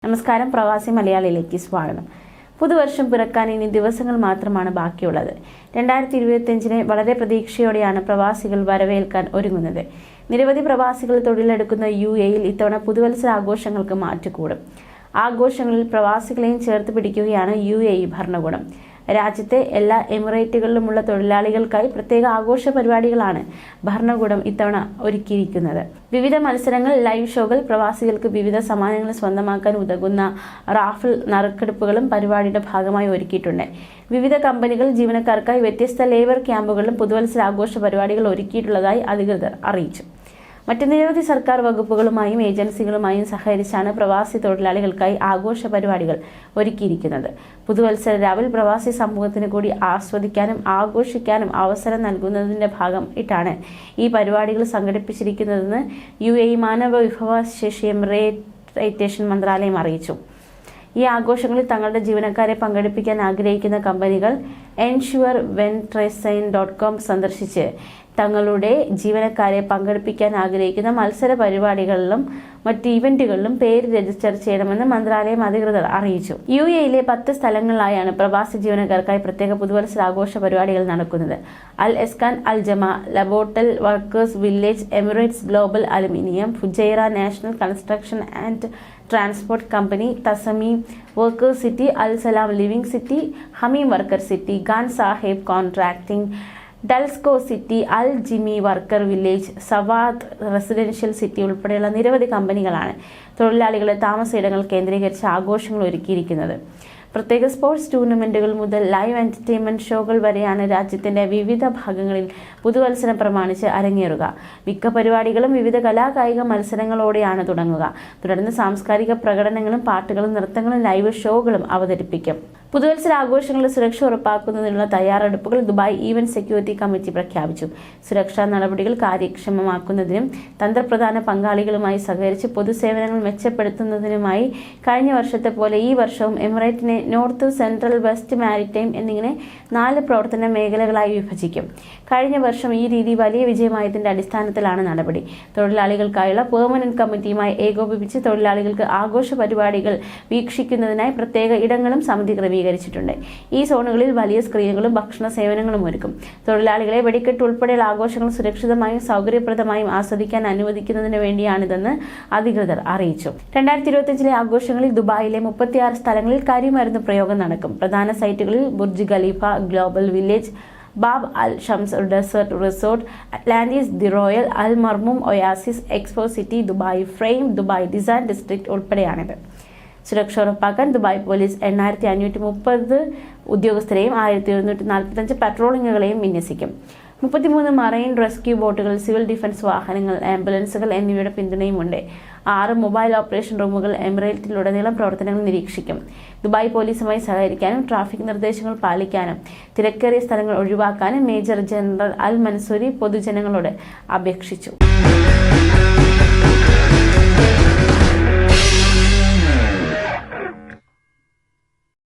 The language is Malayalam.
നമസ്കാരം, പ്രവാസി മലയാളിയിലേക്ക് സ്വാഗതം. പുതുവർഷം പിറക്കാൻ ഇനി ദിവസങ്ങൾ മാത്രമാണ് ബാക്കിയുള്ളത്. 2025 വളരെ പ്രതീക്ഷയോടെയാണ് പ്രവാസികൾ വരവേൽക്കാൻ ഒരുങ്ങുന്നത്. നിരവധി പ്രവാസികൾ തൊഴിലെടുക്കുന്ന UAE-യിൽ ഇത്തവണ പുതുവത്സര ആഘോഷങ്ങൾക്ക് മാറ്റുകൂടും. ആഘോഷങ്ങളിൽ പ്രവാസികളെയും ചേർത്ത് പിടിക്കുകയാണ് UAE ഭരണകൂടം. രാജ്യത്തെ എല്ലാ എമിറേറ്റുകളിലുമുള്ള തൊഴിലാളികൾക്കായി പ്രത്യേക ആഘോഷ പരിപാടികളാണ് ഭരണകൂടം ഇത്തവണ ഒരുക്കിയിരിക്കുന്നത്. വിവിധ മത്സരങ്ങൾ, ലൈവ് ഷോകൾ, പ്രവാസികൾക്ക് വിവിധ സമ്മാനങ്ങൾ സ്വന്തമാക്കാൻ ഉതകുന്ന റാഫിൾ നറുക്കെടുപ്പുകളും പരിപാടിയുടെ ഭാഗമായി ഒരുക്കിയിട്ടുണ്ട്. വിവിധ കമ്പനികൾ ജീവനക്കാർക്കായി വ്യത്യസ്ത ലേബർ ക്യാമ്പുകളിലും പുതുവത്സര ആഘോഷ പരിപാടികൾ ഒരുക്കിയിട്ടുള്ളതായി അധികൃതർ അറിയിച്ചു. മറ്റ് നിരവധി സർക്കാർ വകുപ്പുകളുമായും ഏജൻസികളുമായും സഹകരിച്ചാണ് പ്രവാസി തൊഴിലാളികൾക്കായി ആഘോഷ പരിപാടികൾ ഒരുക്കിയിരിക്കുന്നത്. പുതുവത്സര രാവിൽ പ്രവാസി സമൂഹത്തിന് കൂടി ആസ്വദിക്കാനും ആഘോഷിക്കാനും അവസരം നൽകുന്നതിന്റെ ഭാഗമായിട്ടാണ് ഈ പരിപാടികൾ സംഘടിപ്പിച്ചിരിക്കുന്നതെന്ന് UAE മാനവ വിഭവശേഷി എമിറേറ്റേഷൻ മന്ത്രാലയം അറിയിച്ചു. ഈ ആഘോഷങ്ങളിൽ തങ്ങളുടെ ജീവനക്കാരെ പങ്കെടുപ്പിക്കാൻ ആഗ്രഹിക്കുന്ന കമ്പനികൾ ensureventressine.com സന്ദർശിച്ച് തങ്ങളുടെ ജീവനക്കാരെ പങ്കെടുപ്പിക്കാൻ ആഗ്രഹിക്കുന്ന മത്സര പരിപാടികളിലും മറ്റ് ഇവന്റുകളിലും പേര് രജിസ്റ്റർ ചെയ്യണമെന്ന് മന്ത്രാലയം അധികൃതർ അറിയിച്ചു. UAE-യിലെ 10 സ്ഥലങ്ങളിലായാണ് പ്രവാസി ജീവനക്കാർക്കായി പ്രത്യേക പുതുവത്സര ആഘോഷ പരിപാടികൾ നടക്കുന്നത്. അൽ എസ്കാൻ, അൽ ജമ, ലബോട്ടൽ workers village, Emirates global aluminium, Fujairah national construction and transport company, Tasameem workers city, Al Salam living city, Hameem worker city, Khan Sahib contracting, Dulsco city, Al Jimi worker village, Sawad residential city ഉൾപ്പെടെയുള്ള നിരവധി കമ്പനികളാണ് തൊഴിലാളികളെ താമസയിടങ്ങൾ കേന്ദ്രീകരിച്ച് ആഘോഷങ്ങൾ ഒരുക്കിയിരിക്കുന്നത്. പ്രത്യേക സ്പോർട്സ് ടൂർണമെന്റുകൾ മുതൽ ലൈവ് എന്റർടൈൻമെന്റ് ഷോകൾ വരെയാണ് രാജ്യത്തിന്റെ വിവിധ ഭാഗങ്ങളിൽ പുതുവത്സരം പ്രമാണിച്ച് അരങ്ങേറുക. മിക്ക പരിപാടികളും വിവിധ കലാകായിക മത്സരങ്ങളോടെയാണ് തുടങ്ങുക. തുടർന്ന് സാംസ്കാരിക പ്രകടനങ്ങളും പാട്ടുകളും നൃത്തങ്ങളും ലൈവ് ഷോകളും അവതരിപ്പിക്കും. പുതുവത്സര ആഘോഷങ്ങളുടെ സുരക്ഷ ഉറപ്പാക്കുന്നതിനുള്ള തയ്യാറെടുപ്പുകൾ ദുബായ് ഈവന്റ് സെക്യൂരിറ്റി കമ്മിറ്റി പ്രഖ്യാപിച്ചു. സുരക്ഷാ നടപടികൾ കാര്യക്ഷമമാക്കുന്നതിനും തന്ത്രപ്രധാന പങ്കാളികളുമായി സഹകരിച്ച് പൊതുസേവനങ്ങൾ മെച്ചപ്പെടുത്തുന്നതിനുമായി കഴിഞ്ഞ വർഷത്തെ പോലെ ഈ വർഷവും എമിറേറ്റിനെ നോർത്ത്, സെൻട്രൽ, വെസ്റ്റ്, മാരിടൈം എന്നിങ്ങനെ 4 പ്രവർത്തന മേഖലകളായി വിഭജിക്കും. കഴിഞ്ഞ വർഷം ഈ രീതി വലിയ വിജയമായതിന്റെ അടിസ്ഥാനത്തിലാണ് നടപടി. തൊഴിലാളികൾക്കായുള്ള പെർമനന്റ് കമ്മിറ്റിയുമായി ഏകോപിപ്പിച്ച് തൊഴിലാളികൾക്ക് ആഘോഷ പരിപാടികൾ വീക്ഷിക്കുന്നതിനായി പ്രത്യേക ഇടങ്ങളും സമിതി ക്രമീകരിച്ചിട്ടുണ്ട്. ഈ സോണുകളിൽ വലിയ സ്ക്രീനുകളും ഭക്ഷണ സേവനങ്ങളും ഒരുക്കും. തൊഴിലാളികളെ വെടിക്കെട്ട് ഉൾപ്പെടെയുള്ള ആഘോഷങ്ങൾ സുരക്ഷിതമായും സൗകര്യപ്രദമായും ആസ്വദിക്കാൻ അനുവദിക്കുന്നതിന് വേണ്ടിയാണിതെന്ന് അധികൃതർ അറിയിച്ചു. 2025 ആഘോഷങ്ങളിൽ ദുബായിലെ 36 സ്ഥലങ്ങളിൽ കരിമരുന്ന് പ്രയോഗം നടക്കും. പ്രധാന സൈറ്റുകളിൽ Burj Khalifa, global village, Bab Al Shams desert resort, Atlantis, the Royal, Al Marmoom oasis, Expo city, Dubai frame, Dubai design district ഉൾപ്പെടെയാണിത്. സുരക്ഷ ഉറപ്പാക്കാൻ ദുബായ് പോലീസ് 8530 ഉദ്യോഗസ്ഥരെയും 1145 പട്രോളിങ്ങുകളെയും വിന്യസിക്കും. 33 മറൈൻ റെസ്ക്യൂ ബോട്ടുകൾ, സിവിൽ ഡിഫൻസ് വാഹനങ്ങൾ, ആംബുലൻസുകൾ എന്നിവയുടെ പിന്തുണയുമുണ്ട്. 6 മൊബൈൽ ഓപ്പറേഷൻ റൂമുകൾ എമിറേറ്റിലുടനീളം പ്രവർത്തനങ്ങൾ നിരീക്ഷിക്കും. ദുബായ് പോലീസുമായി സഹകരിക്കാനും ട്രാഫിക് നിർദ്ദേശങ്ങൾ പാലിക്കാനും തിരക്കേറിയ സ്ഥലങ്ങൾ ഒഴിവാക്കാനും മേജർ ജനറൽ അൽ മൻസൂരി പൊതുജനങ്ങളോട് അപേക്ഷിച്ചു.